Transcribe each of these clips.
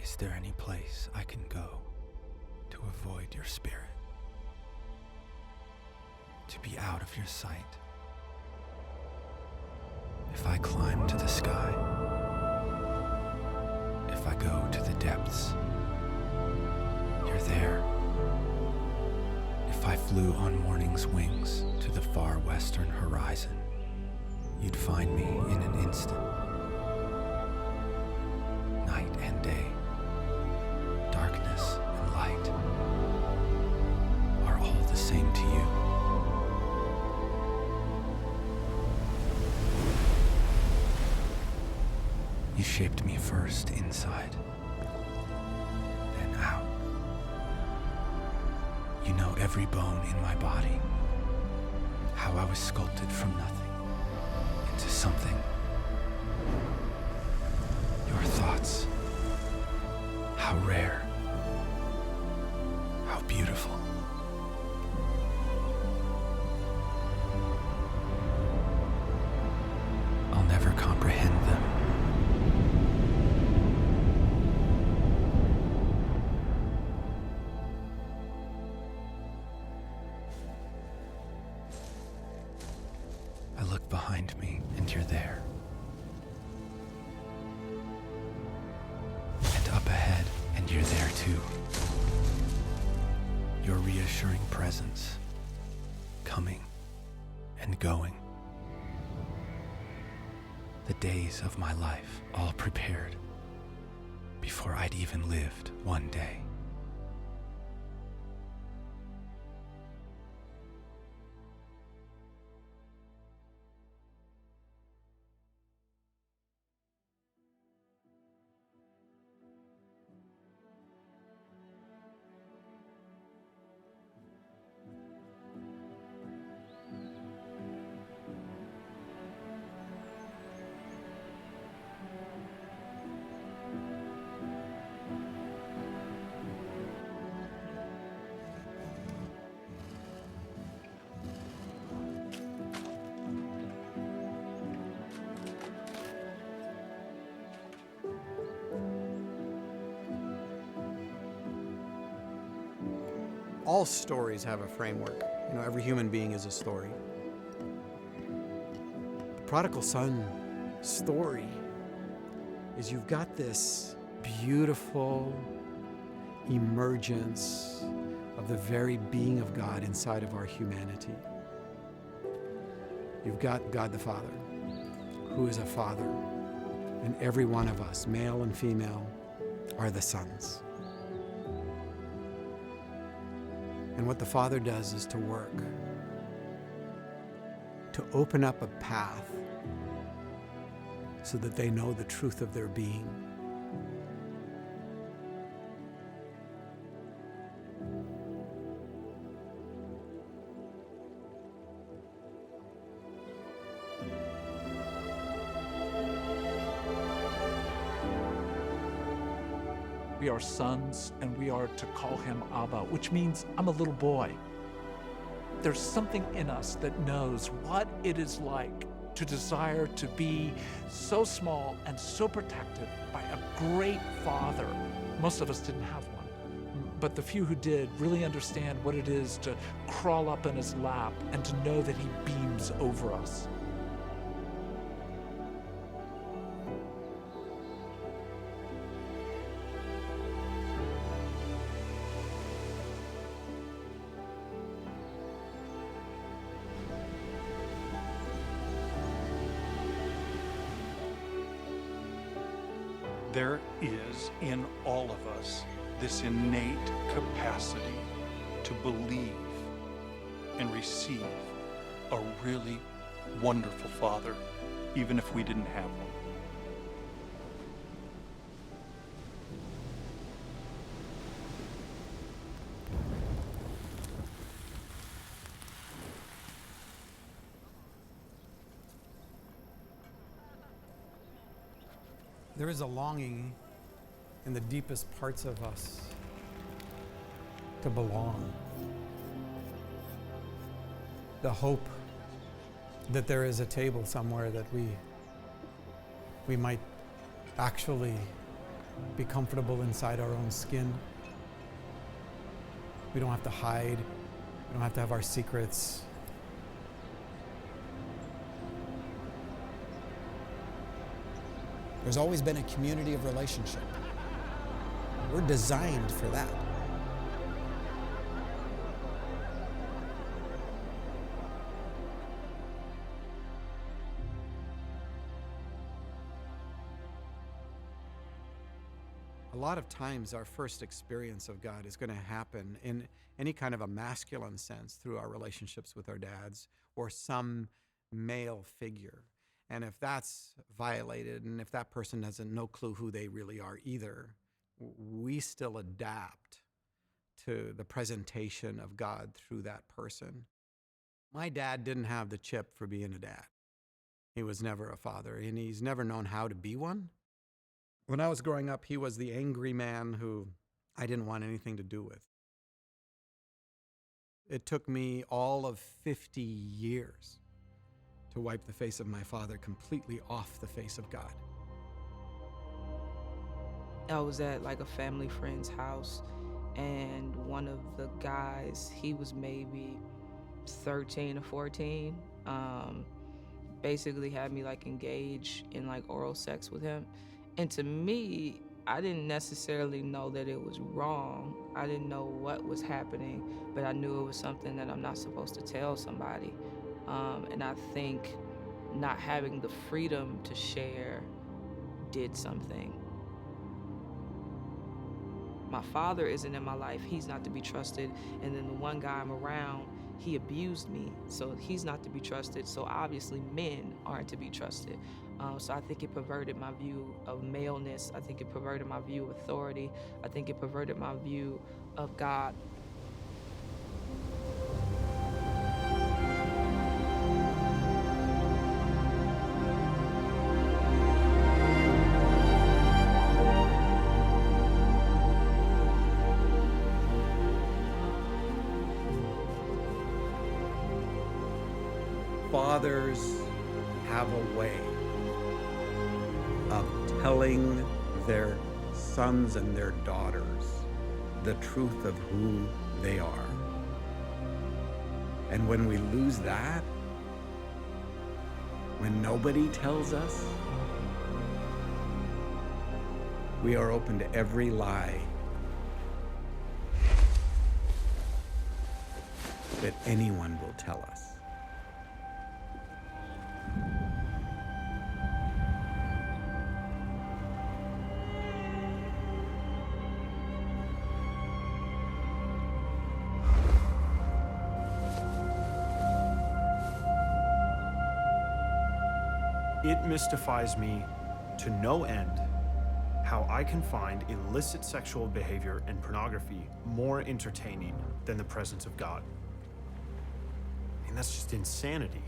Is there any place I can go to avoid your spirit? To be out of your sight? If I climb to the sky, if I go to the depths, you're there. If I flew on morning's wings to the far western horizon, you'd find me in an instant. Night and day, darkness and light are all the same to you. You shaped me first inside, then out. You know every bone in my body, how I was sculpted from nothing into something. Your thoughts, how rare, how beautiful. I'll never comprehend them. I look behind me and you're there. And up ahead and you're there too. Your reassuring presence, coming and going. The days of my life all prepared before I'd even lived one day. All stories have a framework. Every human being is a story. The prodigal son story is you've got this beautiful emergence of the very being of God inside of our humanity. You've got God the Father, who is a father, and every one of us, male and female, are the sons. And what the Father does is to work, to open up a path so that they know the truth of their being. We are sons, and we are to call him Abba, which means I'm a little boy. There's something in us that knows what it is like to desire to be so small and so protected by a great father. Most of us didn't have one, but the few who did really understand what it is to crawl up in his lap and to know that he beams over us. There is in all of us this innate capacity to believe and receive a really wonderful Father, even if we didn't have one. There is a longing in the deepest parts of us to belong. The hope that there is a table somewhere that we might actually be comfortable inside our own skin. We don't have to hide. We don't have to have our secrets. There's always been a community of relationship. We're designed for that. A lot of times our first experience of God is going to happen in any kind of a masculine sense through our relationships with our dads or some male figure. And if that's violated and if that person has no clue who they really are either, we still adapt to the presentation of God through that person. My dad didn't have the chip for being a dad. He was never a father, and he's never known how to be one. When I was growing up, he was the angry man who I didn't want anything to do with. It took me all of 50 years to wipe the face of my father completely off the face of God. I was at like a family friend's house, and one of the guys, he was maybe 13 or 14, basically had me like engage in like oral sex with him. And to me, I didn't necessarily know that it was wrong. I didn't know what was happening, but I knew it was something that I'm not supposed to tell somebody. And I think not having the freedom to share did something. My father isn't in my life. He's not to be trusted. And then the one guy I'm around, he abused me. So he's not to be trusted. So obviously men aren't to be trusted. So I think it perverted my view of maleness. I think it perverted my view of authority. I think it perverted my view of God. Fathers have a way of telling their sons and their daughters the truth of who they are. And when we lose that, when nobody tells us, we are open to every lie that anyone will tell us. It mystifies me to no end how I can find illicit sexual behavior and pornography more entertaining than the presence of God. I mean, that's just insanity.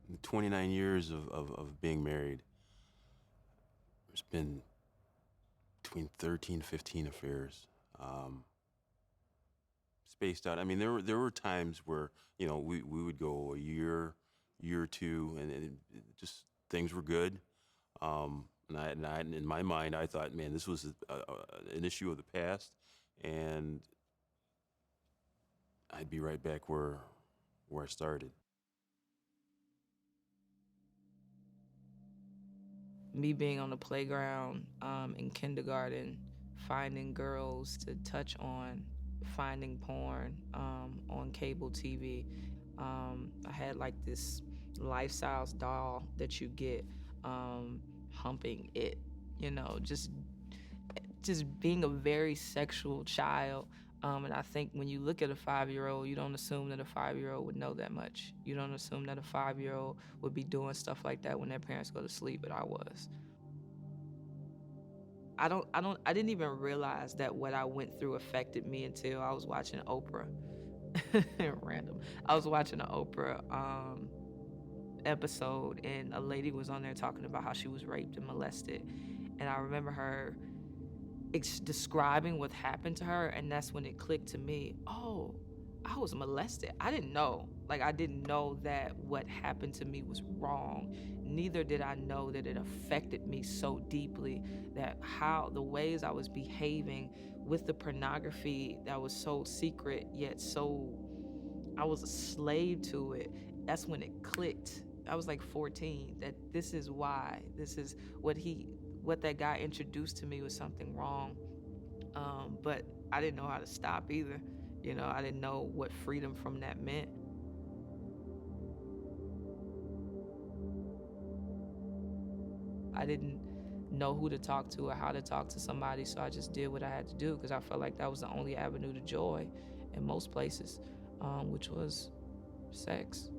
In 29 years of being married, there's been between 13 and 15 affairs, spaced out. I mean, there were times where, you know, we would go a year or two, and it just things were good. And I, in my mind, I thought, man, this was an issue of the past, and I'd be right back where I started. Me being on the playground in kindergarten, finding girls to touch on, finding porn on cable TV. I had like this life-size doll that you get, humping it, you know, just being a very sexual child. And I think when you look at a 5-year-old, you don't assume that a 5-year-old would know that much. You don't assume that a 5-year-old would be doing stuff like that when their parents go to sleep, but I was. I didn't even realize that what I went through affected me until I was watching Oprah. Random. I was watching an Oprah episode, and a lady was on there talking about how she was raped and molested. And I remember her describing what happened to her, and that's when it clicked to me. Oh, I was molested. I didn't know. I didn't know that what happened to me was wrong. Neither did I know that it affected me so deeply, that how the ways I was behaving with the pornography that was so secret, yet so I was a slave to it. That's when it clicked. I was 14, that this is why. This is what that guy introduced to me was something wrong. But I didn't know how to stop either. I didn't know what freedom from that meant. I didn't know who to talk to or how to talk to somebody, so I just did what I had to do because I felt like that was the only avenue to joy in most places, which was sex.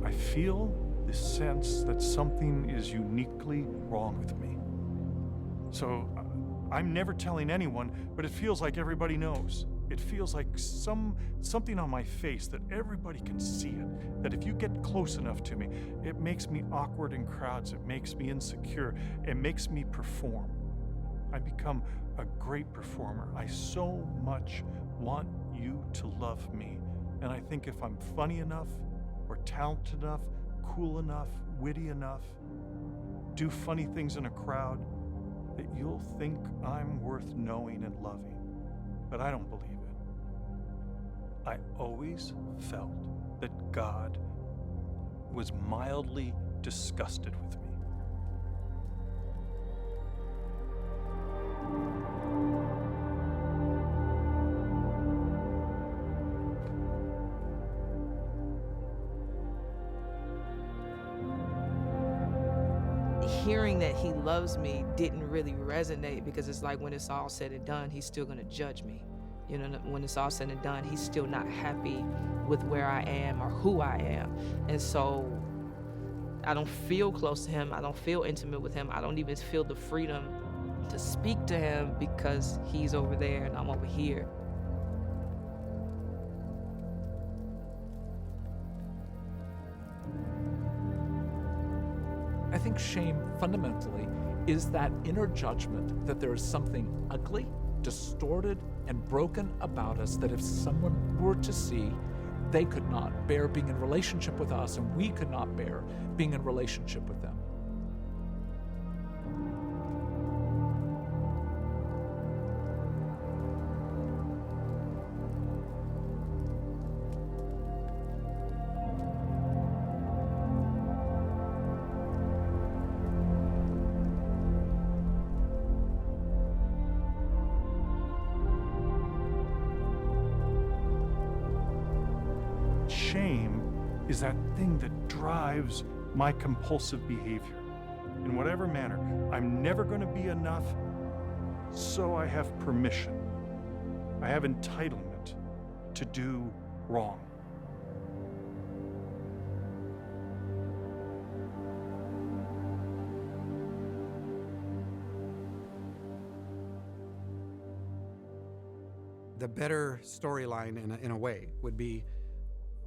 I feel this sense that something is uniquely wrong with me. So I'm never telling anyone, but it feels like everybody knows. It feels like something on my face that everybody can see it, that if you get close enough to me, it makes me awkward in crowds, it makes me insecure, it makes me perform. I become a great performer. I so much want you to love me, and I think if I'm funny enough, or talented enough, cool enough, witty enough, do funny things in a crowd, that you'll think I'm worth knowing and loving. But I don't believe it. I always felt that God was mildly disgusted with me. Hearing that he loves me didn't really resonate because it's like when it's all said and done, he's still gonna judge me. When it's all said and done, he's still not happy with where I am or who I am. And so I don't feel close to him. I don't feel intimate with him. I don't even feel the freedom to speak to him because he's over there and I'm over here. I think shame fundamentally is that inner judgment that there is something ugly, distorted, and broken about us that if someone were to see, they could not bear being in relationship with us, and we could not bear being in relationship with them. Shame is that thing that drives my compulsive behavior. In whatever manner, I'm never going to be enough, so I have permission. I have entitlement to do wrong. The better storyline in a way would be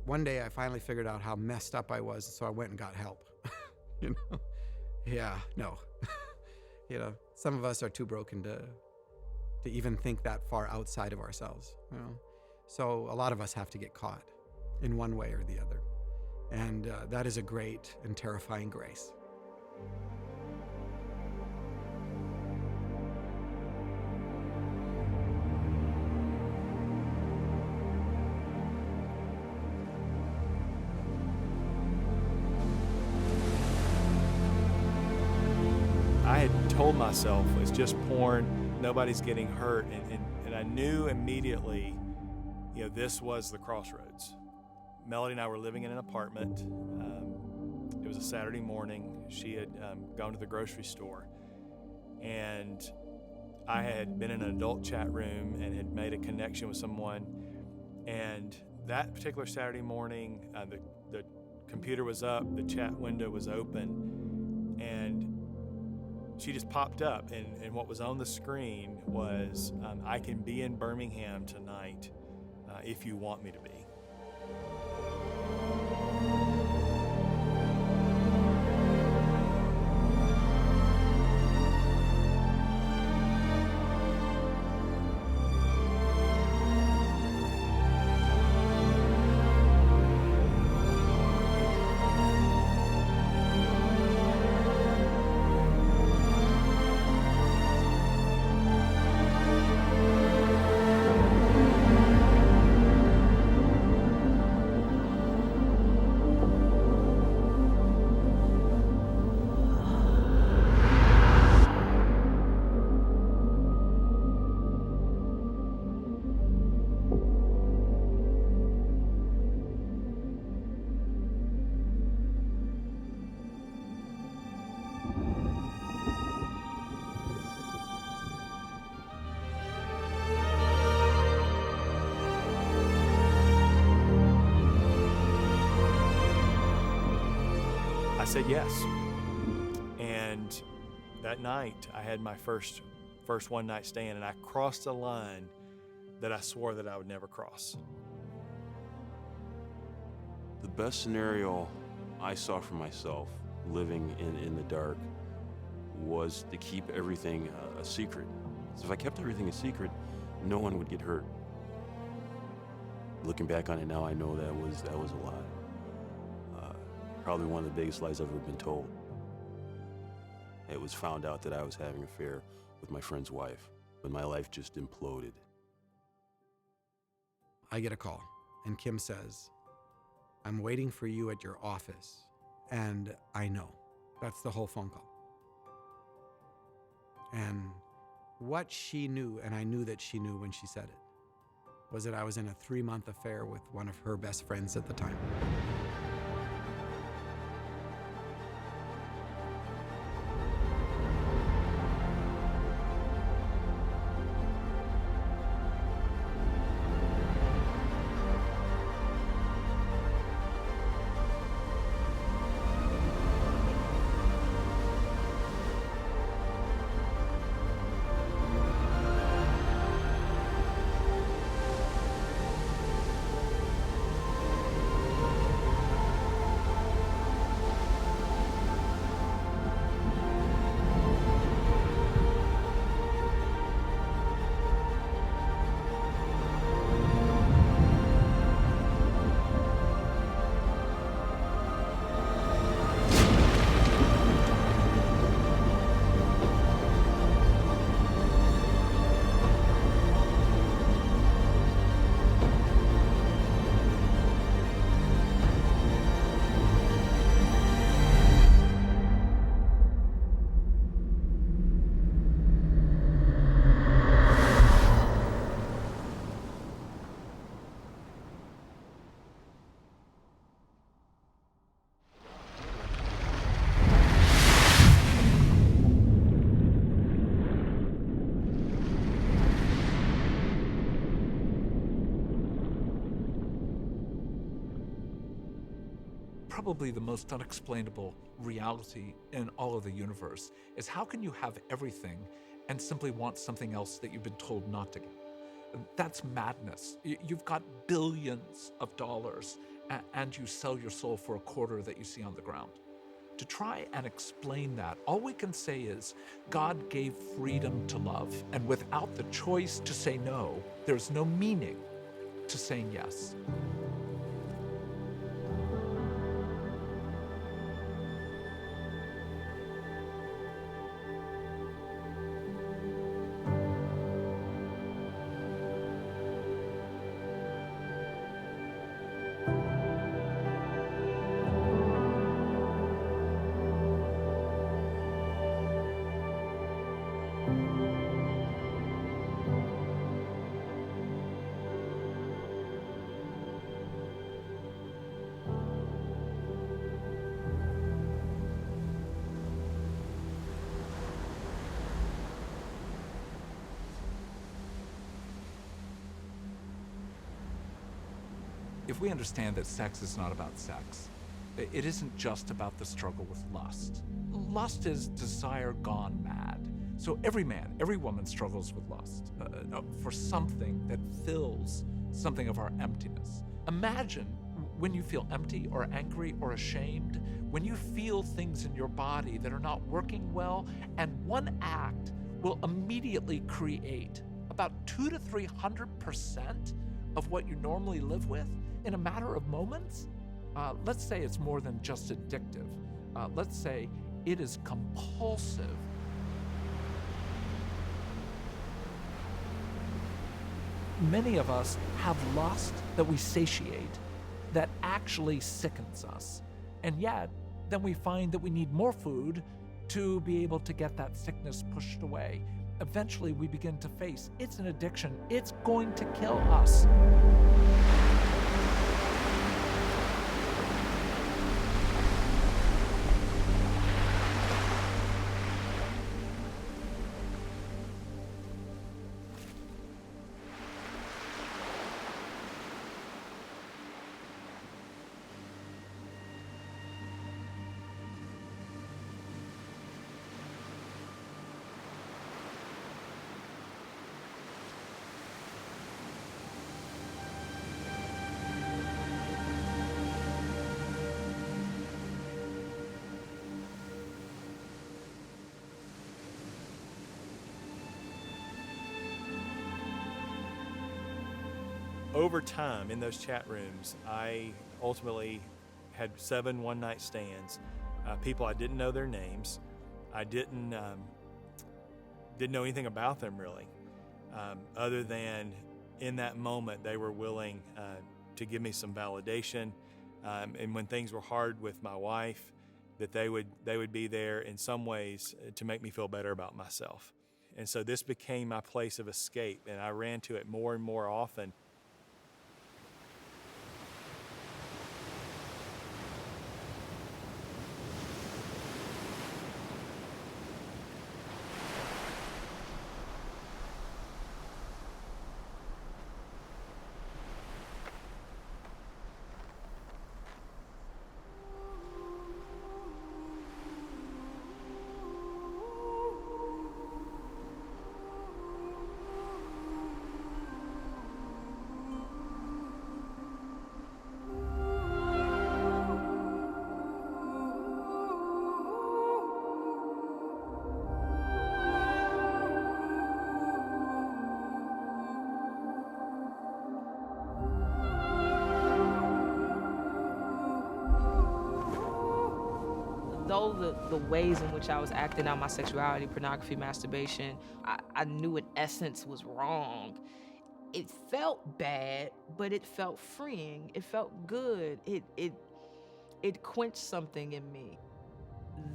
one day I finally figured out how messed up I was, so I went and got help. Yeah, no. Some of us are too broken to even think that far outside of ourselves. So a lot of us have to get caught in one way or the other. And that is a great and terrifying grace. I had told myself it's just porn, nobody's getting hurt, and I knew immediately this was the crossroads. Melody and I were living in an apartment. It was a Saturday morning. She had gone to the grocery store, and I had been in an adult chat room and had made a connection with someone. And that particular Saturday morning, the computer was up, the chat window was open, and she just popped up. And what was on the screen was, I can be in Birmingham tonight if you want me to be. I said yes. And that night, I had my first one night stand, and I crossed a line that I swore that I would never cross. The best scenario I saw for myself living in the dark was to keep everything a secret. So if I kept everything a secret, no one would get hurt. Looking back on it now, I know that was a lie. Probably one of the biggest lies I've ever been told. It was found out that I was having an affair with my friend's wife, when my life just imploded. I get a call, and Kim says, I'm waiting for you at your office. And I know. That's the whole phone call. And what she knew, and I knew that she knew when she said it, was that I was in a 3-month affair with one of her best friends at the time. Probably the most unexplainable reality in all of the universe is how can you have everything and simply want something else that you've been told not to get? That's madness. You've got billions of dollars and you sell your soul for a quarter that you see on the ground. To try and explain that, all we can say is God gave freedom to love, and without the choice to say no, there's no meaning to saying yes. if we understand that sex is not about sex, it isn't just about the struggle with lust. Lust is desire gone mad. So every man, every woman struggles with lust for something that fills something of our emptiness. Imagine when you feel empty or angry or ashamed, when you feel things in your body that are not working well, and one act will immediately create about 200 to 300% of what you normally live with in a matter of moments. Let's say it's more than just addictive. Let's say it is compulsive. Many of us have lust that we satiate that actually sickens us. And yet, then we find that we need more food to be able to get that sickness pushed away. Eventually, we begin to face, it's an addiction. It's going to kill us. Over time in those chat rooms, I ultimately had 7 one-night stands. People I didn't know their names. I didn't know anything about them really, other than in that moment they were willing to give me some validation. And when things were hard with my wife, that they would be there in some ways to make me feel better about myself. And so this became my place of escape, and I ran to it more and more often. Though the ways in which I was acting out my sexuality, pornography, masturbation, I knew in essence was wrong. It felt bad, but it felt freeing. It felt good. It quenched something in me.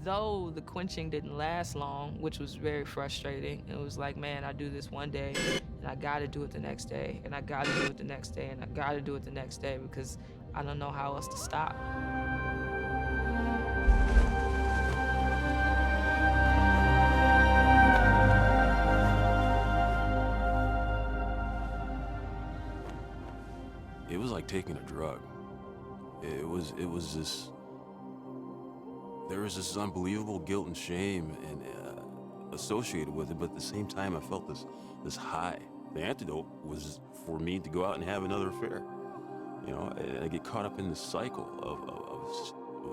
Though the quenching didn't last long, which was very frustrating. It was like, man, I do this one day, and I gotta do it the next day, and I gotta do it the next day, and I gotta do it the next day, because I don't know how else to stop. It was like taking a drug. It was this, there was this unbelievable guilt and shame and associated with it, but at the same time I felt this high. The antidote was for me to go out and have another affair. You know, and I get caught up in this cycle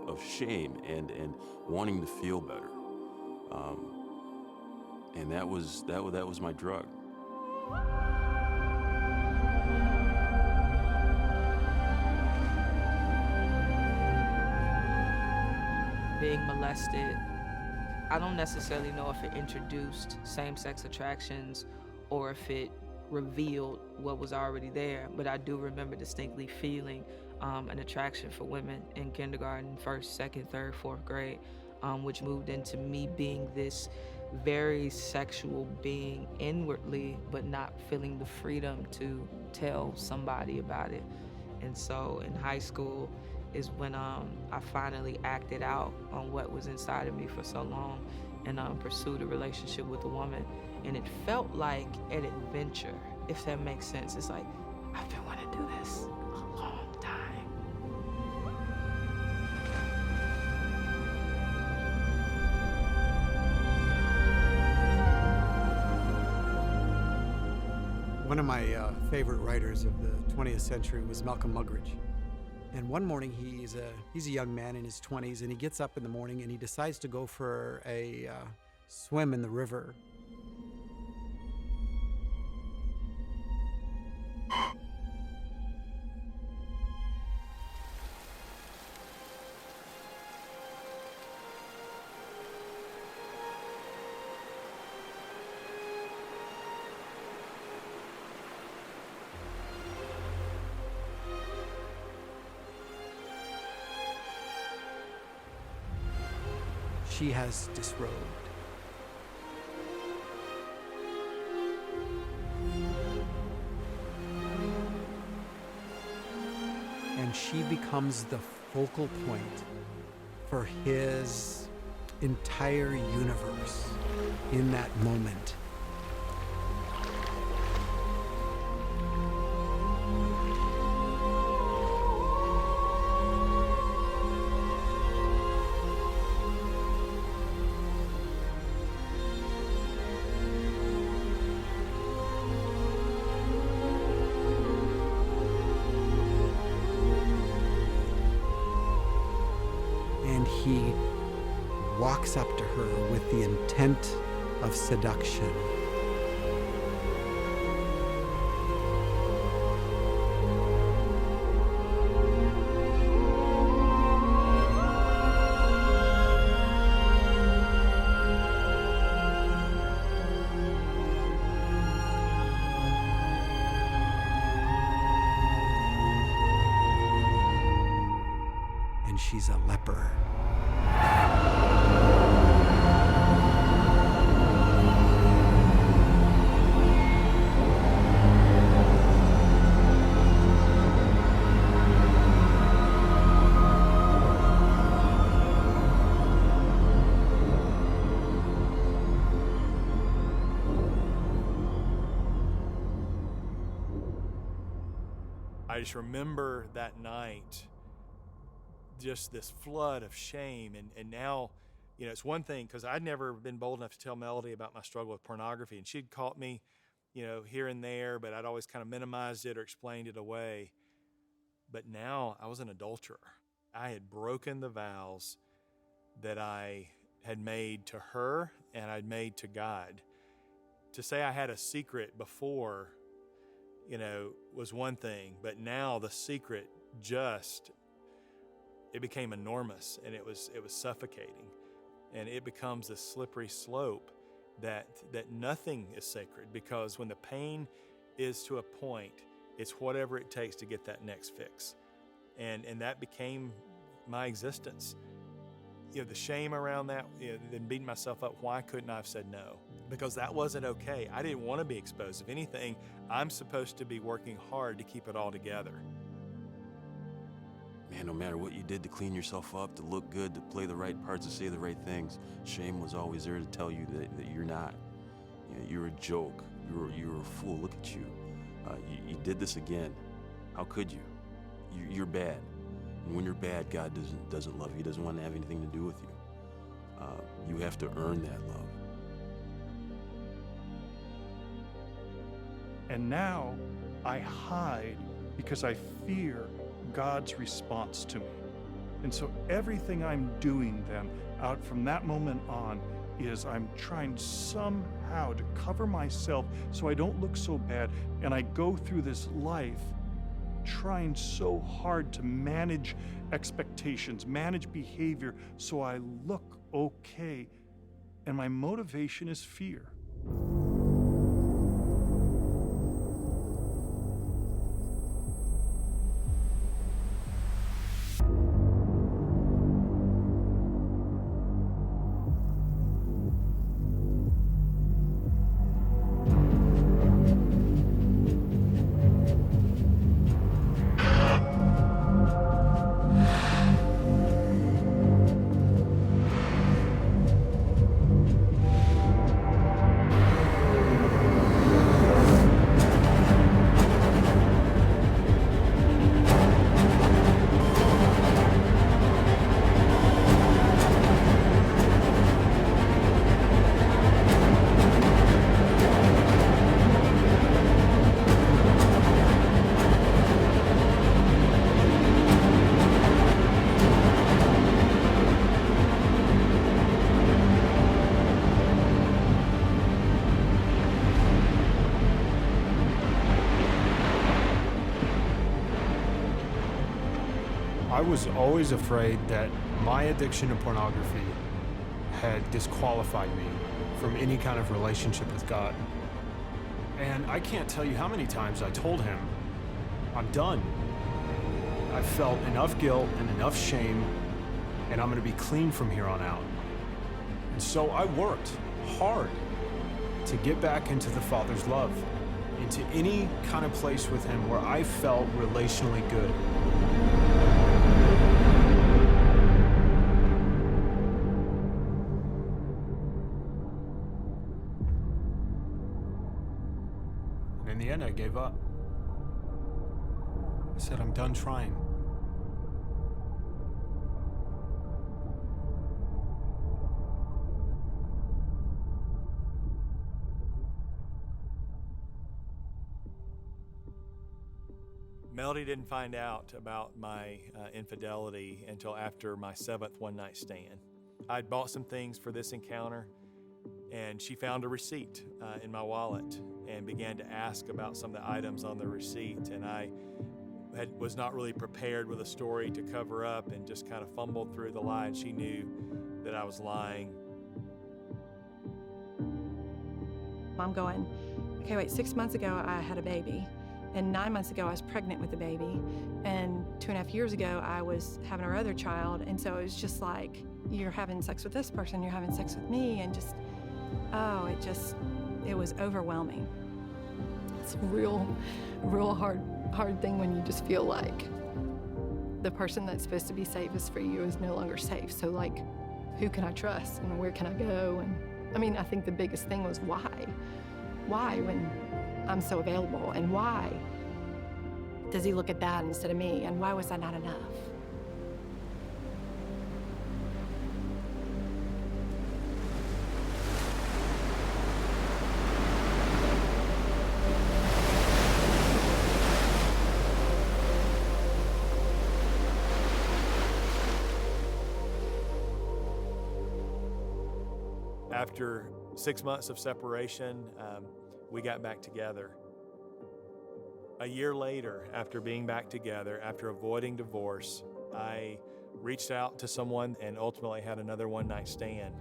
of shame and wanting to feel better. And that was my drug. Being molested, I don't necessarily know if it introduced same-sex attractions or if it revealed what was already there, but I do remember distinctly feeling an attraction for women in kindergarten, 1st, 2nd, 3rd, 4th grade, which moved into me being this very sexual being inwardly, but not feeling the freedom to tell somebody about it. And so in high school is when I finally acted out on what was inside of me for so long and pursued a relationship with a woman. And it felt like an adventure, if that makes sense. It's like, I've been wanting to do this a long time. One of my favorite writers of the 20th century was Malcolm Muggeridge. And one morning, he's a young man in his 20s, and he gets up in the morning and he decides to go for a swim in the river. She has disrobed. And she becomes the focal point for his entire universe in that moment. And he walks up to her with the intent of seduction. And she's a leper. I just remember that night, just this flood of shame. And now, you know, it's one thing, because I'd never been bold enough to tell Melody about my struggle with pornography. And she'd caught me, you know, here and there, but I'd always kind of minimized it or explained it away. But now I was an adulterer. I had broken the vows that I had made to her and I'd made to God. To say I had a secret before, you know, was one thing, but now the secret it became enormous, and it was suffocating, and it becomes a slippery slope that nothing is sacred, because when the pain is to a point, it's whatever it takes to get that next fix, and that became my existence. You know, the shame around that, you know, then beating myself up. Why couldn't I have said no? Because that wasn't okay. I didn't want to be exposed. If anything, I'm supposed to be working hard to keep it all together. Man, no matter what you did to clean yourself up, to look good, to play the right parts, to say the right things, shame was always there to tell you that you're not. You know, you're a joke. You're a fool. Look at you. You did this again. How could you? You're bad. And when you're bad, God doesn't love you. He doesn't want to have anything to do with you. You have to earn that love. And now I hide because I fear God's response to me. And so everything I'm doing then, out from that moment on, is I'm trying somehow to cover myself so I don't look so bad. And I go through this life trying so hard to manage expectations, manage behavior, so I look okay. And my motivation is fear. I was always afraid that my addiction to pornography had disqualified me from any kind of relationship with God. And I can't tell you how many times I told him, I'm done. I felt enough guilt and enough shame, and I'm gonna be clean from here on out. And so I worked hard to get back into the Father's love, into any kind of place with him where I felt relationally good. And in the end, I gave up. I said, I'm done trying. Melody didn't find out about my infidelity until after my 7th one-night stand. I'd bought some things for this encounter, and she found a receipt in my wallet and began to ask about some of the items on the receipt. And I was not really prepared with a story to cover up and just kind of fumbled through the lie, and she knew that I was lying. I'm going, okay, wait, 6 months ago I had a baby. And 9 months ago, I was pregnant with a baby. And 2.5 years ago, I was having our other child. And so it was just like, you're having sex with this person, you're having sex with me, and just, oh, it was overwhelming. It's a real hard thing when you just feel like the person that's supposed to be safest for you is no longer safe. So like, who can I trust and where can I go? And I mean, I think the biggest thing was why? Why when I'm so available, and why does he look at that instead of me, and why was that not enough? After 6 months of separation, we got back together. A year later, after being back together, after avoiding divorce, I reached out to someone and ultimately had another one-night stand.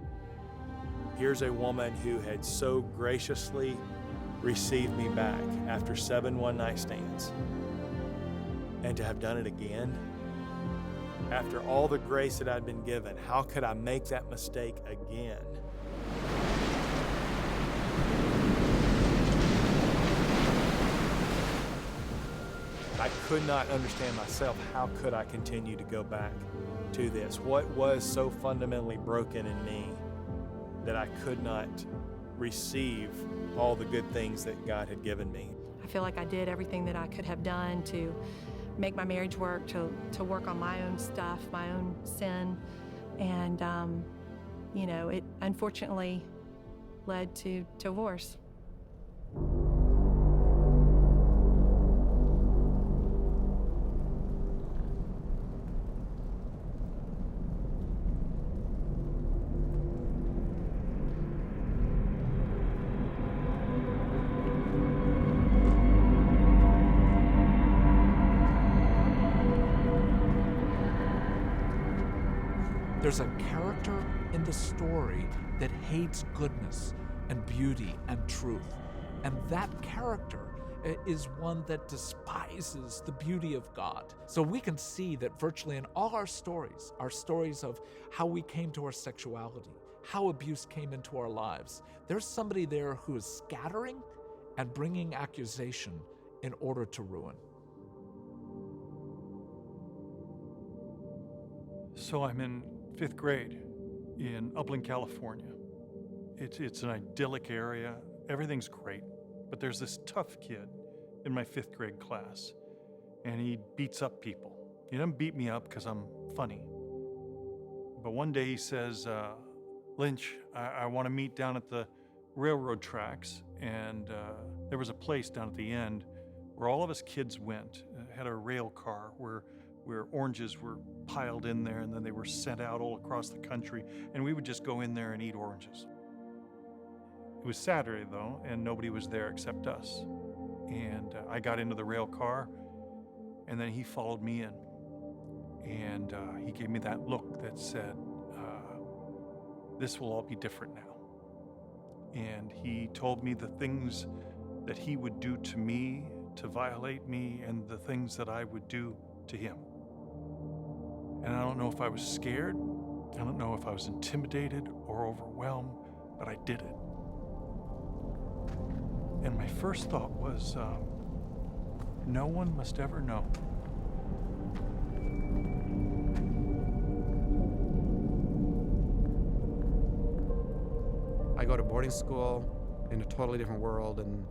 Here's a woman who had so graciously received me back after 7 one-night stands. And to have done it again, after all the grace that I'd been given, how could I make that mistake again? I could not understand myself. How could I continue to go back to this? What was so fundamentally broken in me that I could not receive all the good things that God had given me? I feel like I did everything that I could have done to make my marriage work, to work on my own stuff, my own sin. And, you know, it unfortunately led to divorce. There's a character in the story that hates goodness and beauty and truth. And that character is one that despises the beauty of God. So we can see that virtually in all our stories of how we came to our sexuality, how abuse came into our lives, there's somebody there who is scattering and bringing accusation in order to ruin. So I'm in 5th grade in Upland, California. It's an idyllic area. Everything's great. But there's this tough kid in my 5th grade class, and he beats up people. He doesn't beat me up because I'm funny. But one day he says, Lynch, I want to meet down at the railroad tracks. And there was a place down at the end where all of us kids went. It had a rail car where oranges were piled in there, and then they were sent out all across the country, and we would just go in there and eat oranges. It was Saturday, though, and nobody was there except us. And I got into the rail car, and then he followed me in. and he gave me that look that said, this will all be different now. And he told me the things that he would do to me to violate me and the things that I would do to him. And I don't know if I was scared, I don't know if I was intimidated or overwhelmed, but I did it. And my first thought was, no one must ever know. I go to boarding school in a totally different world, and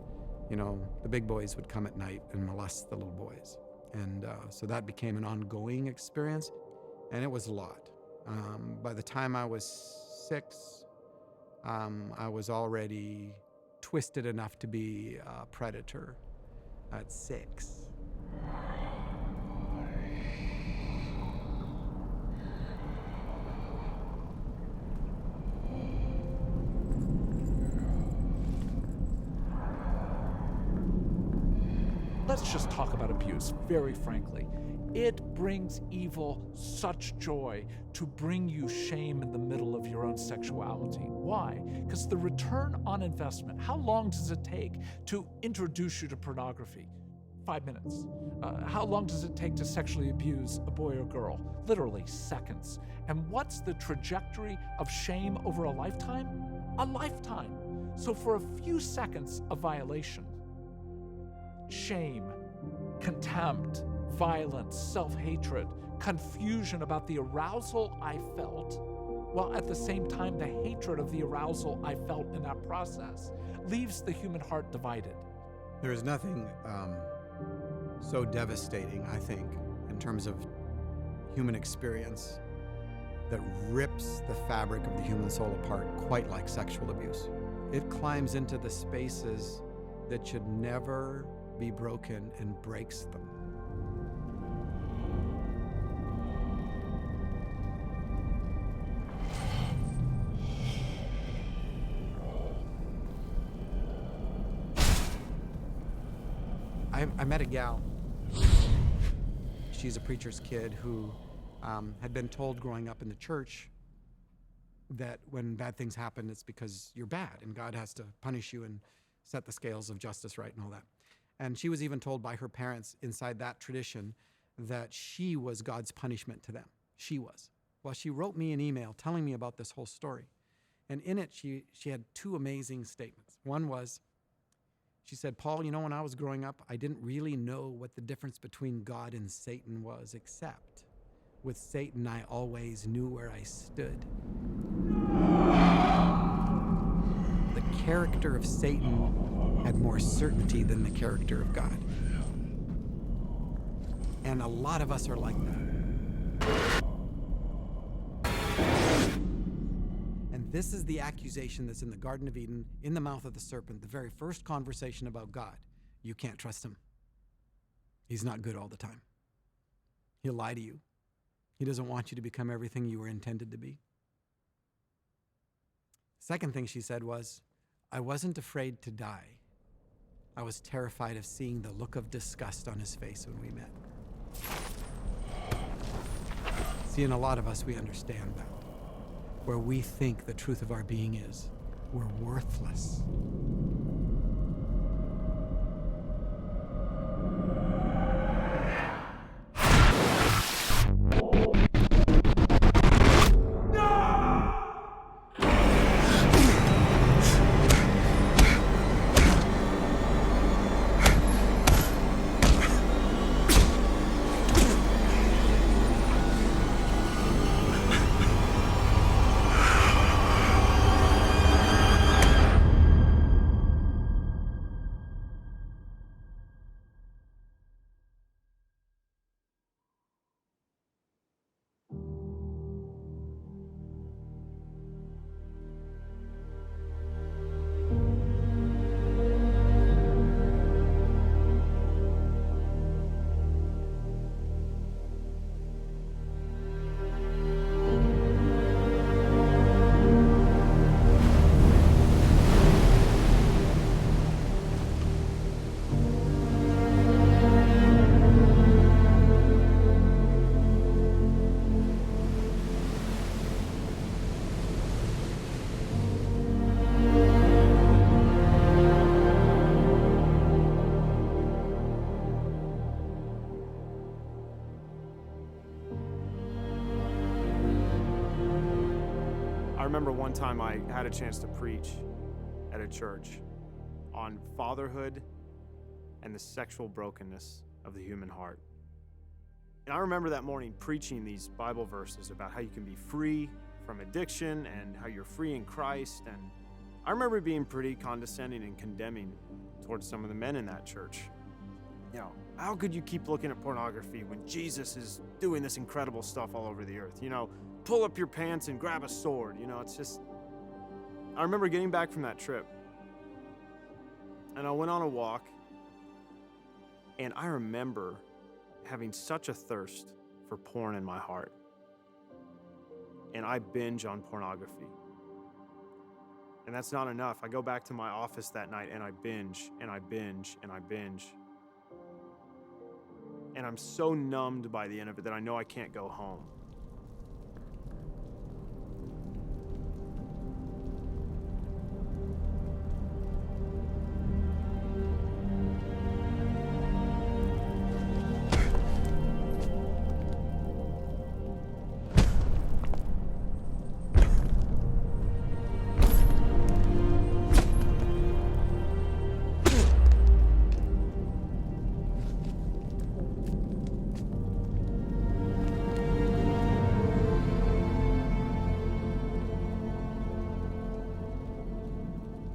the big boys would come at night and molest the little boys. And so that became an ongoing experience, and it was a lot. By the time I was 6, I was already twisted enough to be a predator at 6. Let's just talk about abuse, very frankly. It brings evil such joy to bring you shame in the middle of your own sexuality. Why? Because the return on investment, how long does it take to introduce you to pornography? 5 minutes. How long does it take to sexually abuse a boy or girl? Literally seconds. And what's the trajectory of shame over a lifetime? A lifetime. So for a few seconds of violation, shame, contempt, violence, self-hatred, confusion about the arousal I felt, while at the same time the hatred of the arousal I felt in that process leaves the human heart divided. There is nothing so devastating, I think, in terms of human experience that rips the fabric of the human soul apart quite like sexual abuse. It climbs into the spaces that should never be broken and breaks them. I met a gal. She's a preacher's kid who had been told growing up in the church that when bad things happen, it's because you're bad and God has to punish you and set the scales of justice right and all that. And she was even told by her parents inside that tradition that she was God's punishment to them. She was. Well, she wrote me an email telling me about this whole story. And in it, she had 2 amazing statements. One was, she said, Paul, when I was growing up, I didn't really know what the difference between God and Satan was, except with Satan, I always knew where I stood. The character of Satan had more certainty than the character of God. And a lot of us are like that. And this is the accusation that's in the Garden of Eden, in the mouth of the serpent, the very first conversation about God. You can't trust him. He's not good all the time. He'll lie to you. He doesn't want you to become everything you were intended to be. Second thing she said was, I wasn't afraid to die. I was terrified of seeing the look of disgust on his face when we met. See, in a lot of us, we understand that. Where we think the truth of our being is, we're worthless. remember one time I had a chance to preach at a church on fatherhood and the sexual brokenness of the human heart. And I remember that morning preaching these Bible verses about how you can be free from addiction and how you're free in Christ. And I remember being pretty condescending and condemning towards some of the men in that church. You know, how could you keep looking at pornography when Jesus is doing this incredible stuff all over the earth? You know, pull up your pants and grab a sword. You know, it's just, I remember getting back from that trip and I went on a walk, and I remember having such a thirst for porn in my heart. And I binge on pornography. And that's not enough. I go back to my office that night and I binge and I binge and I binge. And I'm so numbed by the end of it that I know I can't go home.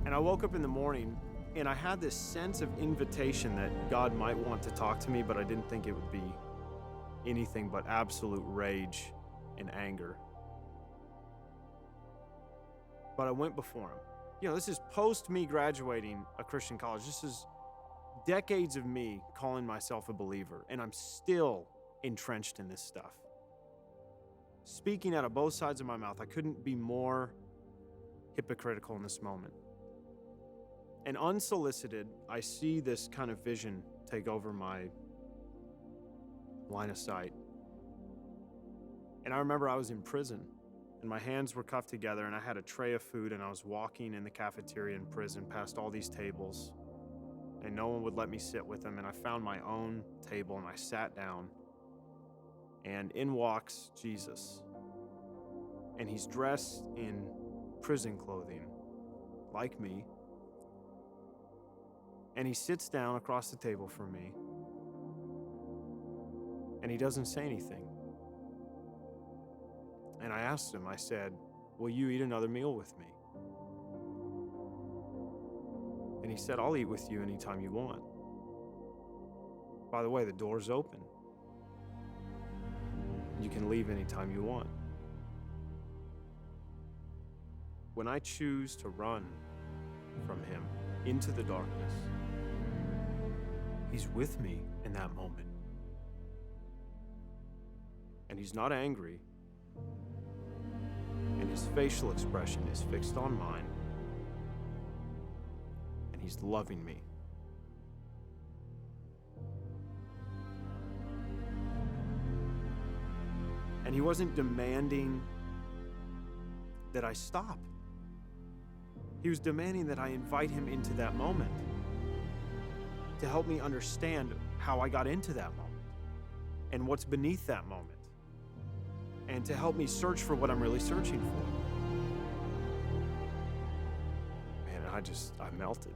And I woke up in the morning and I had this sense of invitation that God might want to talk to me, but I didn't think it would be anything but absolute rage and anger. But I went before him. You know, this is post me graduating a Christian college. This is decades of me calling myself a believer, and I'm still entrenched in this stuff. Speaking out of both sides of my mouth, I couldn't be more hypocritical in this moment. And unsolicited, I see this kind of vision take over my line of sight. And I remember I was in prison, and my hands were cuffed together, and I had a tray of food, and I was walking in the cafeteria in prison past all these tables, and no one would let me sit with them. And I found my own table, and I sat down, and in walks Jesus. And he's dressed in prison clothing, like me. And he sits down across the table from me, and he doesn't say anything. And I asked him, I said, "Will you eat another meal with me?" And he said, "I'll eat with you anytime you want. By the way, the door's open. You can leave anytime you want." When I choose to run from him into the darkness, he's with me in that moment. And he's not angry, and his facial expression is fixed on mine, and he's loving me. And he wasn't demanding that I stop. He was demanding that I invite him into that moment, to help me understand how I got into that moment and what's beneath that moment, and to help me search for what I'm really searching for. Man, I melted.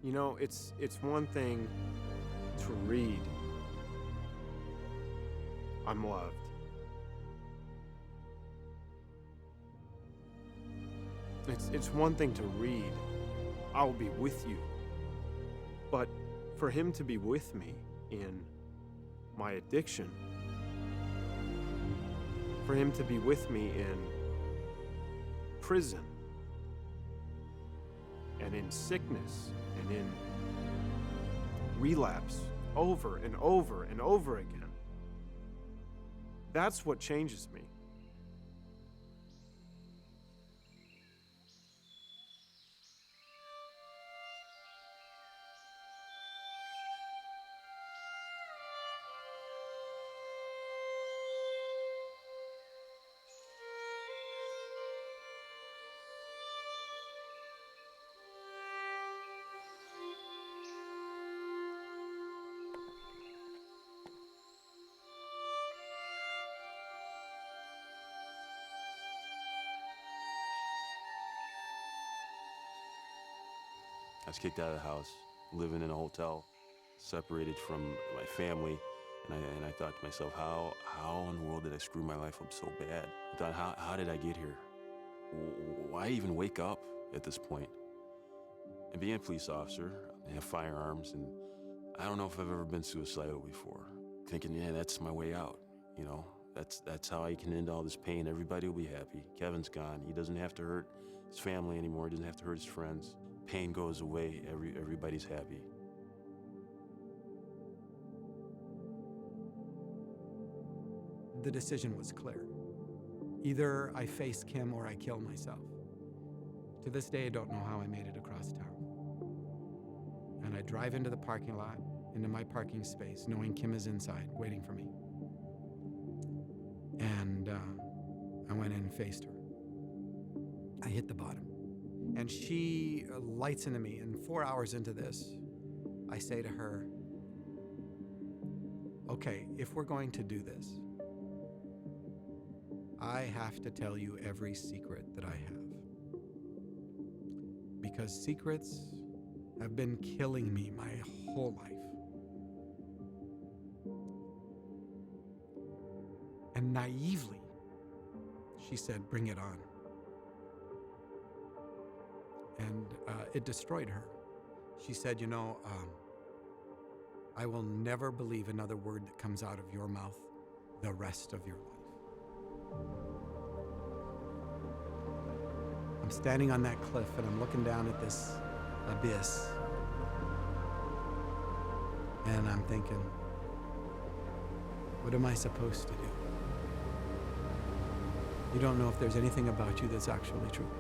You know, it's one thing to read, "I'm loved." It's one thing to read, "I will be with you." But for him to be with me in my addiction, for him to be with me in prison and in sickness and in relapse over and over and over again, that's what changes me. I was kicked out of the house, living in a hotel, separated from my family. And I thought to myself, how in the world did I screw my life up so bad? I thought, how did I get here? Why even wake up at this point? And being a police officer, I have firearms, and I don't know if I've ever been suicidal before. Thinking, yeah, that's my way out. You know, that's how I can end all this pain. Everybody will be happy. Kevin's gone. He doesn't have to hurt his family anymore. He doesn't have to hurt his friends. Pain goes away. Everybody's happy. The decision was clear. Either I face Kim or I kill myself. To this day, I don't know how I made it across town. And I drive into the parking lot, into my parking space, knowing Kim is inside, waiting for me. And I went in and faced her. I hit the bottom. And she lights into me, and 4 hours into this, I say to her, okay, if we're going to do this, I have to tell you every secret that I have. Because secrets have been killing me my whole life. And naively, she said, bring it on. And it destroyed her. She said, you know, I will never believe another word that comes out of your mouth the rest of your life. I'm standing on that cliff and I'm looking down at this abyss. And I'm thinking, what am I supposed to do? You don't know if there's anything about you that's actually true.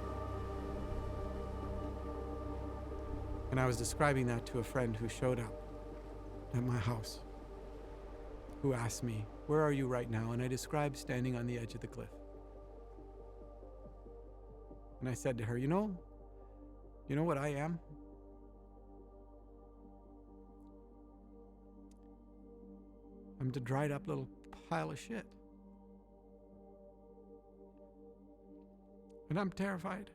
And I was describing that to a friend who showed up at my house, who asked me, where are you right now? And I described standing on the edge of the cliff. And I said to her, you know what I am? I'm the dried up little pile of shit. And I'm terrified.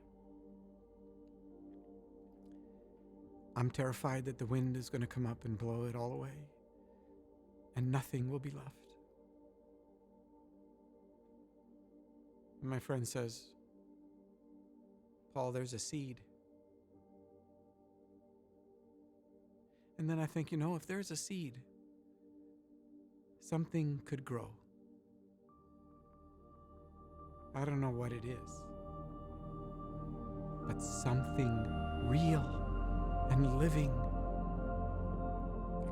I'm terrified that the wind is going to come up and blow it all away, and nothing will be left. And my friend says, Paul, there's a seed. And then I think, if there's a seed, something could grow. I don't know what it is, but something real and living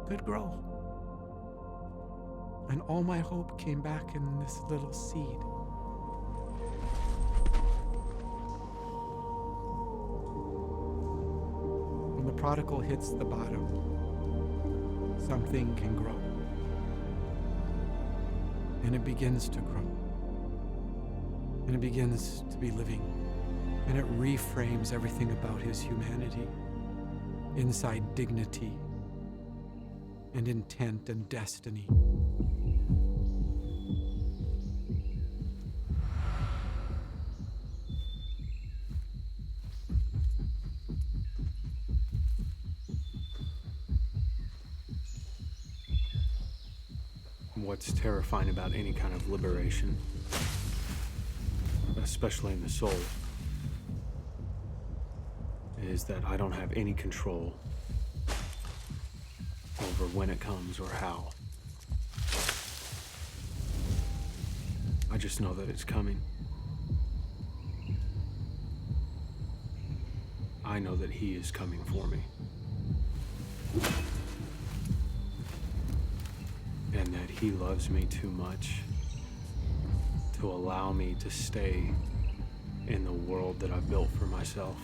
could grow. And all my hope came back in this little seed. When the prodigal hits the bottom, something can grow. And it begins to grow. And it begins to be living. And it reframes everything about his humanity. Inside dignity and intent and destiny. What's terrifying about any kind of liberation, especially in the soul, is that I don't have any control over when it comes or how. I just know that it's coming. I know that He is coming for me. And that He loves me too much to allow me to stay in the world that I've built for myself.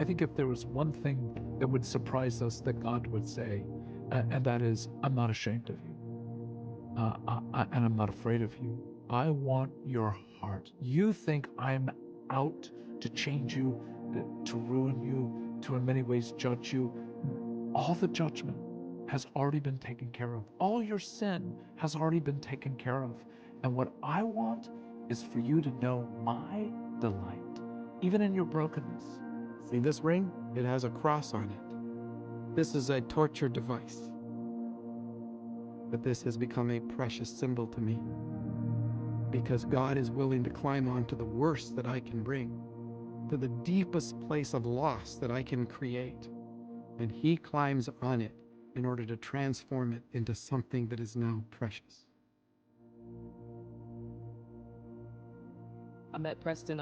I think if there was one thing that would surprise us that God would say, and that is, I'm not ashamed of you. And I'm not afraid of you. I want your heart. You think I'm out to change you, to ruin you, to in many ways judge you. All the judgment has already been taken care of. All your sin has already been taken care of. And what I want is for you to know my delight, even in your brokenness. See this ring? It has a cross on it. This is a torture device. But this has become a precious symbol to me, because God is willing to climb onto the worst that I can bring, to the deepest place of loss that I can create. And he climbs on it in order to transform it into something that is now precious. I met Preston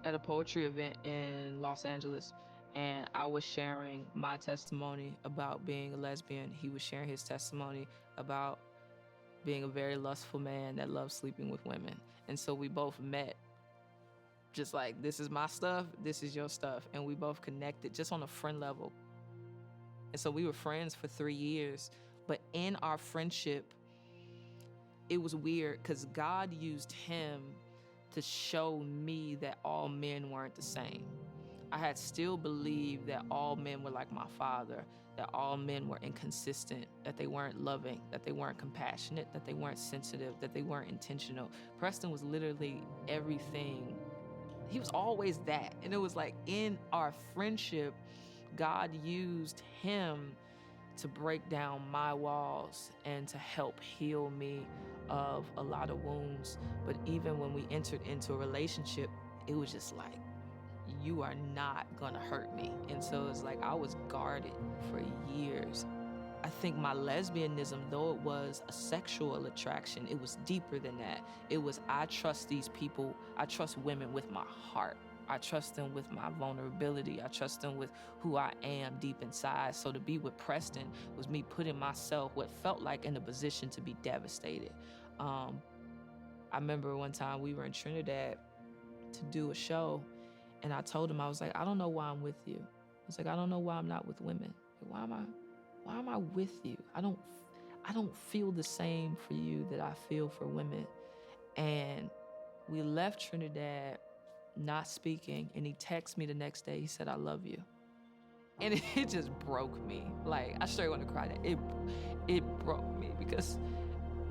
at a poetry event in Los Angeles, and I was sharing my testimony about being a lesbian. He was sharing his testimony about being a very lustful man that loves sleeping with women. And so we both met just like, this is my stuff, this is your stuff. And we both connected just on a friend level. And so we were friends for 3 years. But in our friendship, it was weird because God used him to show me that all men weren't the same. I had still believed that all men were like my father, that all men were inconsistent, that they weren't loving, that they weren't compassionate, that they weren't sensitive, that they weren't intentional. Preston was literally everything. He was always that. And it was like in our friendship, God used him to break down my walls and to help heal me of a lot of wounds. But even when we entered into a relationship, it was just like, you are not gonna hurt me. And so it's like I was guarded for years. I think my lesbianism, though it was a sexual attraction, it was deeper than that. It was, I trust these people, I trust women with my heart. I trust them with my vulnerability. I trust them with who I am deep inside. So to be with Preston was me putting myself, what felt like, in a position to be devastated. I remember one time we were in Trinidad to do a show, and I told him, I was like, I don't know why I'm with you. I was like, I don't know why I'm not with women. Like, why am I with you? I don't feel the same for you that I feel for women. And we left Trinidad not speaking, and he texted me the next day. He said, I love you. And it just broke me. Like, I straight want to cry. It broke me because,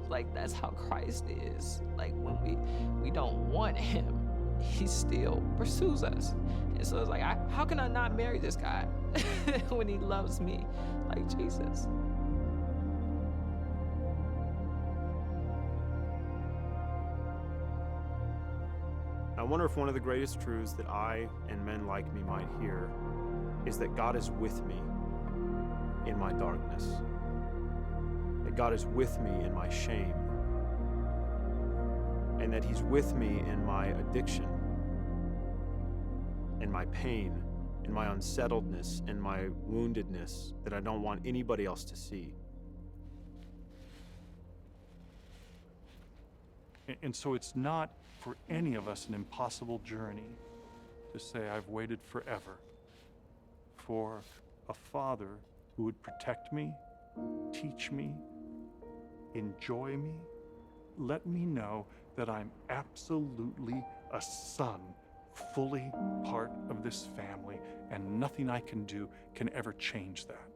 like, that's how Christ is. Like, when we don't want him, he still pursues us. And so it's like, how can I not marry this guy when he loves me like Jesus? I wonder if one of the greatest truths that I and men like me might hear is that God is with me in my darkness, that God is with me in my shame, and that he's with me in my addiction, in my pain, in my unsettledness, and my woundedness that I don't want anybody else to see. And so it's not for any of us an impossible journey to say, I've waited forever for a father who would protect me, teach me, enjoy me, let me know that I'm absolutely a son, fully part of this family, and nothing I can do can ever change that.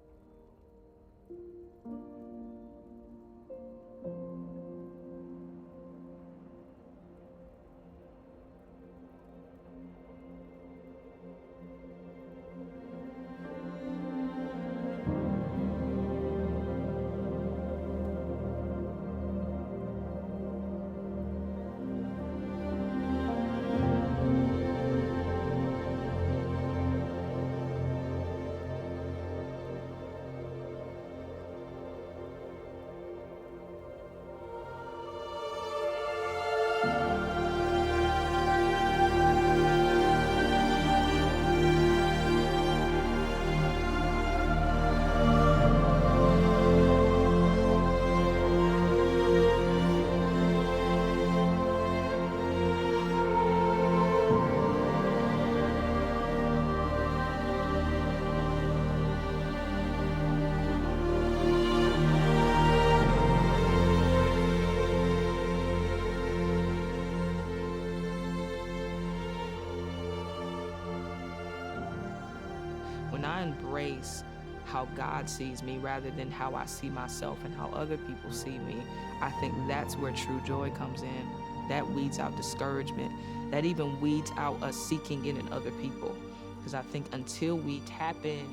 I embrace how God sees me rather than how I see myself and how other people see me, I think that's where true joy comes in. That weeds out discouragement. That even weeds out us seeking it in other people. Because I think until we tap in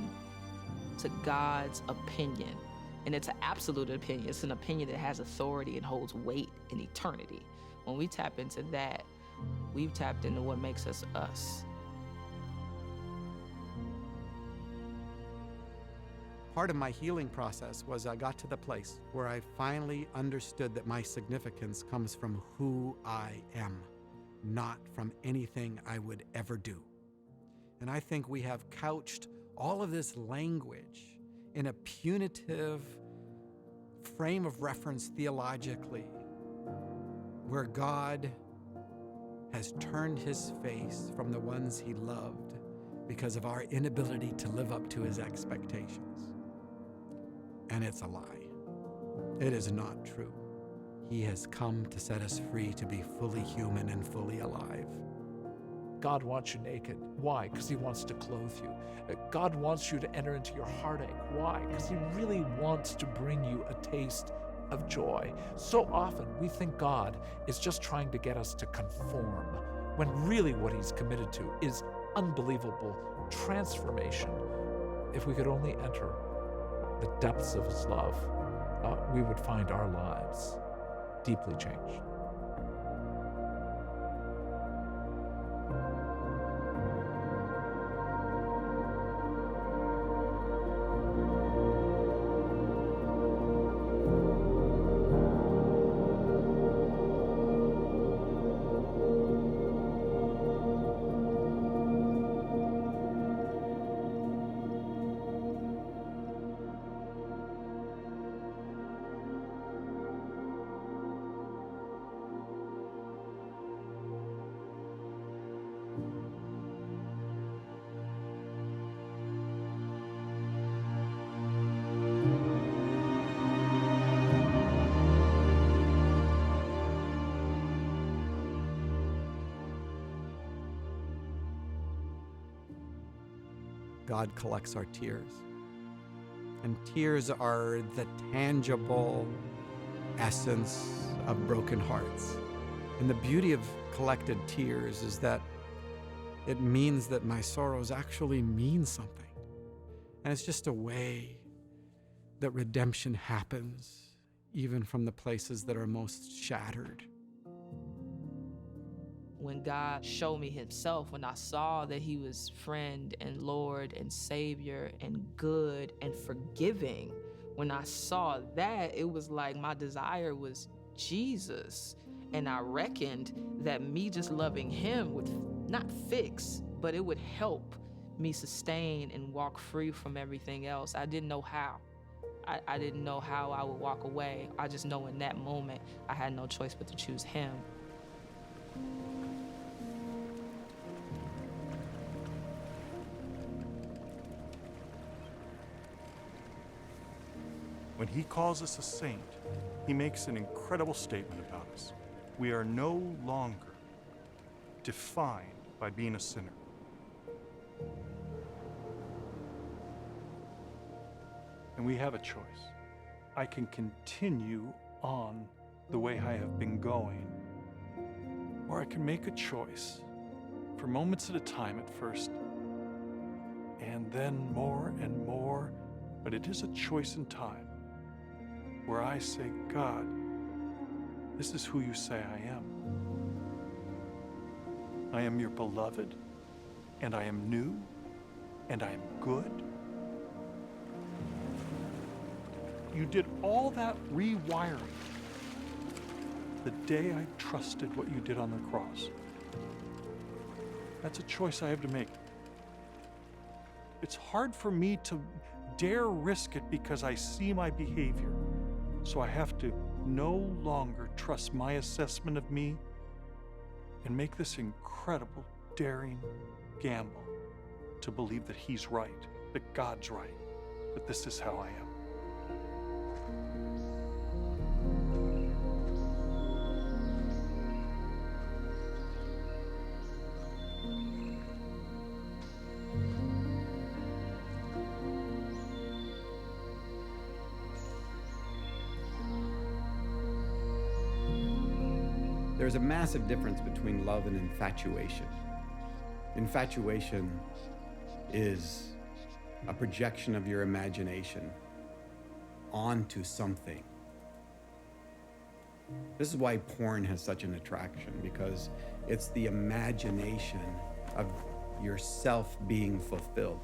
to God's opinion, and it's an absolute opinion, it's an opinion that has authority and holds weight in eternity. When we tap into that, we've tapped into what makes us us. Part of my healing process was I got to the place where I finally understood that my significance comes from who I am, not from anything I would ever do. And I think we have couched all of this language in a punitive frame of reference theologically, where God has turned his face from the ones he loved because of our inability to live up to his expectations. And it's a lie. It is not true. He has come to set us free to be fully human and fully alive. God wants you naked. Why? Because he wants to clothe you. God wants you to enter into your heartache. Why? Because he really wants to bring you a taste of joy. So often we think God is just trying to get us to conform, when really what he's committed to is unbelievable transformation. If we could only enter the depths of his love, we would find our lives deeply changed. God collects our tears. And tears are the tangible essence of broken hearts. And the beauty of collected tears is that it means that my sorrows actually mean something. And it's just a way that redemption happens, even from the places that are most shattered. When God showed me himself, when I saw that he was friend and Lord and Savior and good and forgiving, when I saw that, it was like my desire was Jesus. And I reckoned that me just loving him would not fix, but it would help me sustain and walk free from everything else. I didn't know how. I didn't know how I would walk away. I just know in that moment, I had no choice but to choose him. When he calls us a saint, he makes an incredible statement about us. We are no longer defined by being a sinner. And we have a choice. I can continue on the way I have been going, or I can make a choice for moments at a time at first, and then more and more, but it is a choice in time where I say, God, this is who you say I am. I am your beloved, and I am new, and I am good. You did all that rewiring the day I trusted what you did on the cross. That's a choice I have to make. It's hard for me to dare risk it because I see my behavior. So I have to no longer trust my assessment of me and make this incredible, daring gamble to believe that he's right, that God's right, that this is how I am. There's a massive difference between love and infatuation. Infatuation is a projection of your imagination onto something. This is why porn has such an attraction, because it's the imagination of yourself being fulfilled.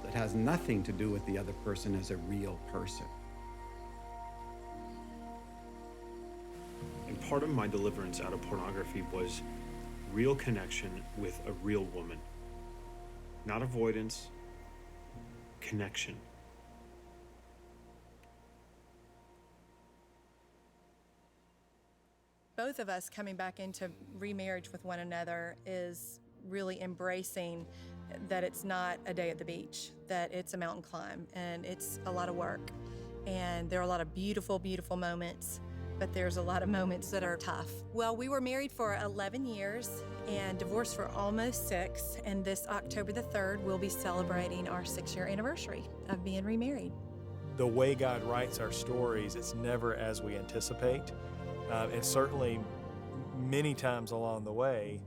It has nothing to do with the other person as a real person. And part of my deliverance out of pornography was real connection with a real woman. Not avoidance, connection. Both of us coming back into remarriage with one another is really embracing that it's not a day at the beach, that it's a mountain climb, and it's a lot of work. And there are a lot of beautiful, beautiful moments, but there's a lot of moments that are tough. Well, we were married for 11 years and divorced for almost 6, and this October the 3rd, we'll be celebrating our 6-year anniversary of being remarried. The way God writes our stories, it's never as we anticipate. And certainly many times along the way,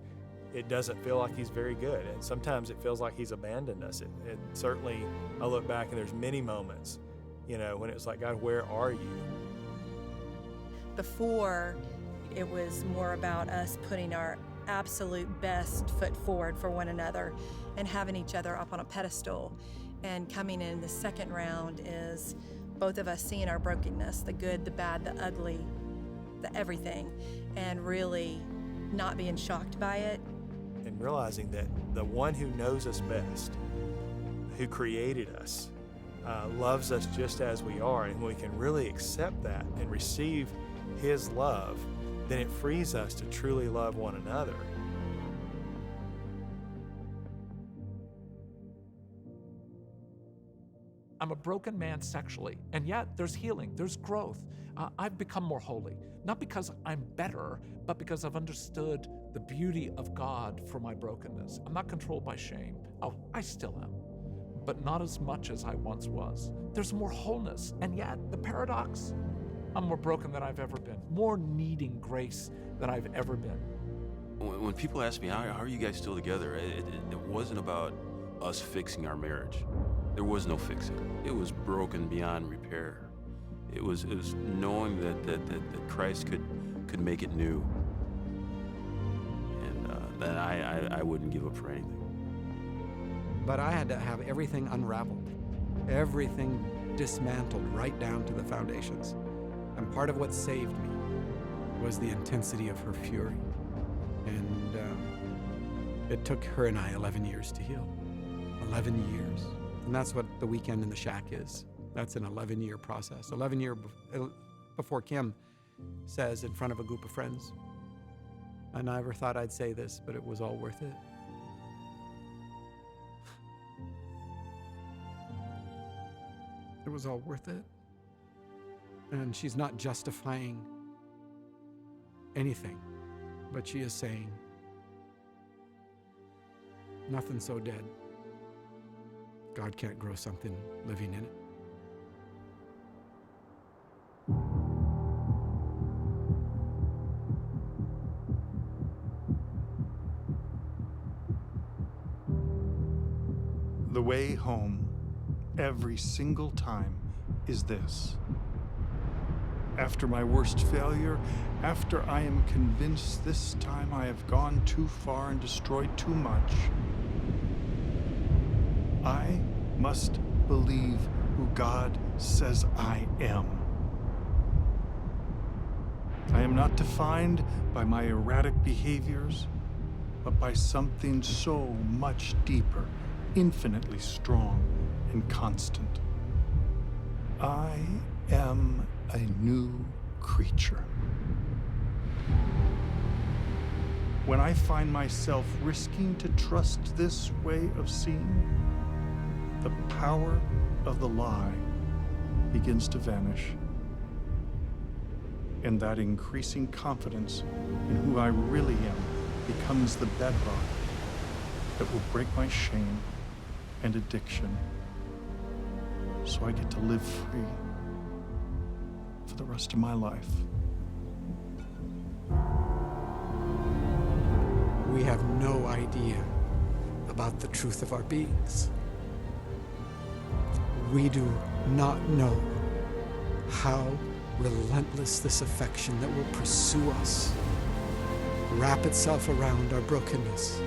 it doesn't feel like he's very good. And sometimes it feels like he's abandoned us. And certainly I look back and there's many moments, when it was like, God, where are you? Before, it was more about us putting our absolute best foot forward for one another and having each other up on a pedestal. And coming in the second round is both of us seeing our brokenness, the good, the bad, the ugly, the everything, and really not being shocked by it. And realizing that the one who knows us best, who created us, loves us just as we are. And when we can really accept that and receive his love, then it frees us to truly love one another. I'm a broken man sexually, and yet there's healing, there's growth. I've become more holy, not because I'm better, but because I've understood the beauty of God for my brokenness. I'm not controlled by shame. Oh, I still am, but not as much as I once was. There's more wholeness, and yet the paradox, I'm more broken than I've ever been, more needing grace than I've ever been. When people ask me, how are you guys still together? It wasn't about us fixing our marriage. There was no fixing. It was broken beyond repair. It was knowing that Christ could make it new, and that I wouldn't give up for anything. But I had to have everything unraveled, everything dismantled right down to the foundations. And part of what saved me was the intensity of her fury. And it took her and I 11 years to heal. 11 years. And that's what the weekend in the shack is. That's an 11-year process. 11 years before Kim says in front of a group of friends, I never thought I'd say this, but it was all worth it. It was all worth it. And she's not justifying anything, but she is saying, nothing's so dead. God can't grow something living in it. The way home, every single time, is this. After my worst failure, after I am convinced this time I have gone too far and destroyed too much, I must believe who God says I am. I am not defined by my erratic behaviors, but by something so much deeper, infinitely strong and constant. I am a new creature. When I find myself risking to trust this way of seeing, the power of the lie begins to vanish. And that increasing confidence in who I really am becomes the bedrock that will break my shame and addiction, so I get to live free. for the rest of my life. We have no idea about the truth of our beings. We do not know how relentless this affection that will pursue us, wrap itself around our brokenness,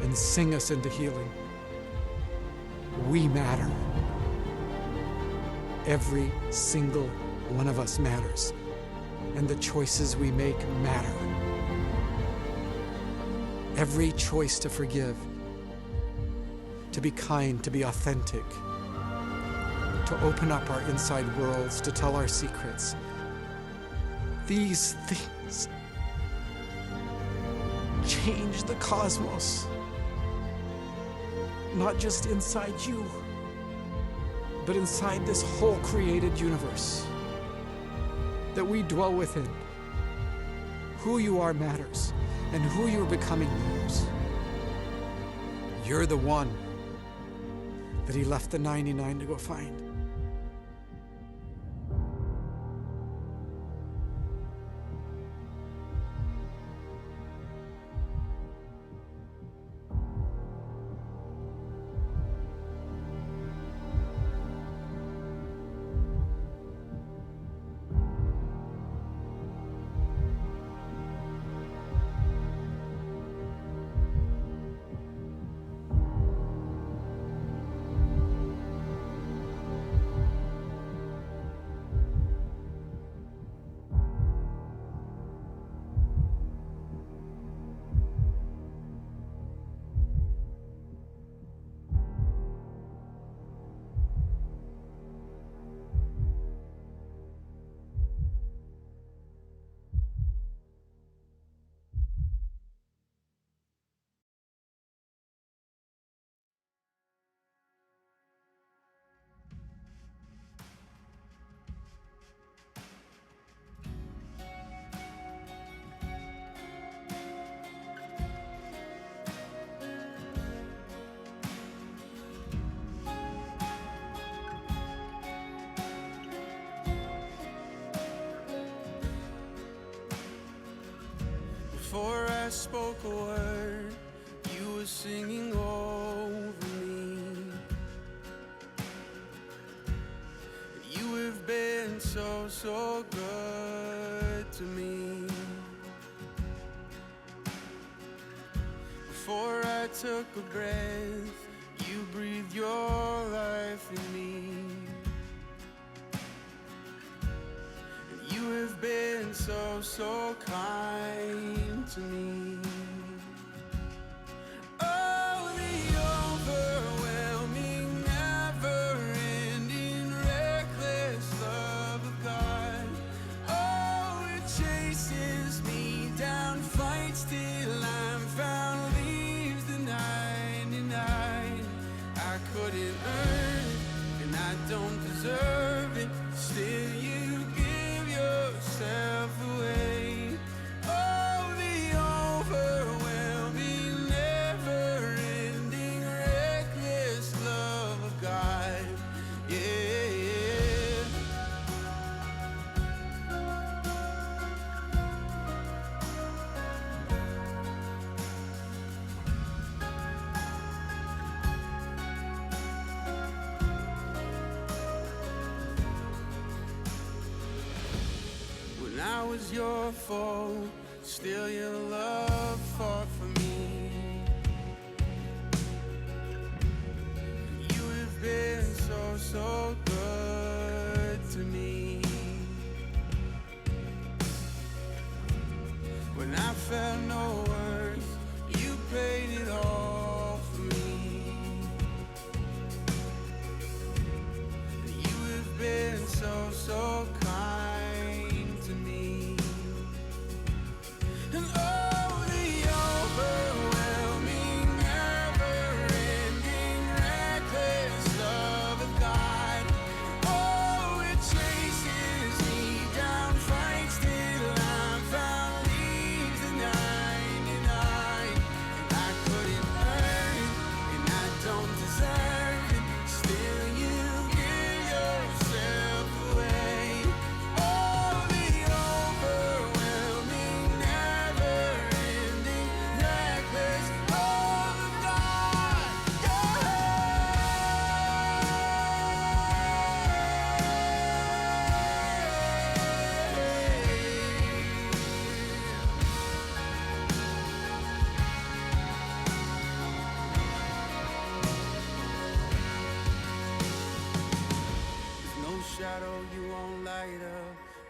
and sing us into healing. We matter. Every single one of us matters, and the choices we make matter. Every choice to forgive, to be kind, to be authentic, to open up our inside worlds, to tell our secrets. These things change the cosmos, not just inside you, but inside this whole created universe that we dwell within. Who you are matters, and who you're becoming matters. You're the one that he left the 99 to go find. Before I spoke a word, you were singing over me. You have been so, so good to me. Before I took a breath, you breathed your life in me. You have been so, so kind to me. Oh, the overwhelming, never-ending, reckless love of God. Oh, it chases me down, fights till I'm found, leaves the 99. I couldn't earn it, and I don't deserve it. Still, you give yourself away. Oh, the overwhelming, never-ending, reckless love of God. Yeah. When I was your foe, still your love fought for me. You have been so, so good to me. When I felt no worth, you paid it all for me. You have been so, so kind to me. And oh, the over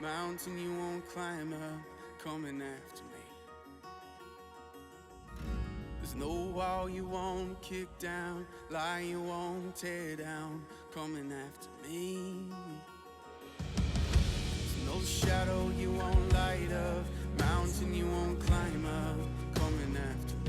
mountain you won't climb up, coming after me. There's no wall you won't kick down, lie you won't tear down, coming after me. There's no shadow you won't light up, mountain you won't climb up, coming after me.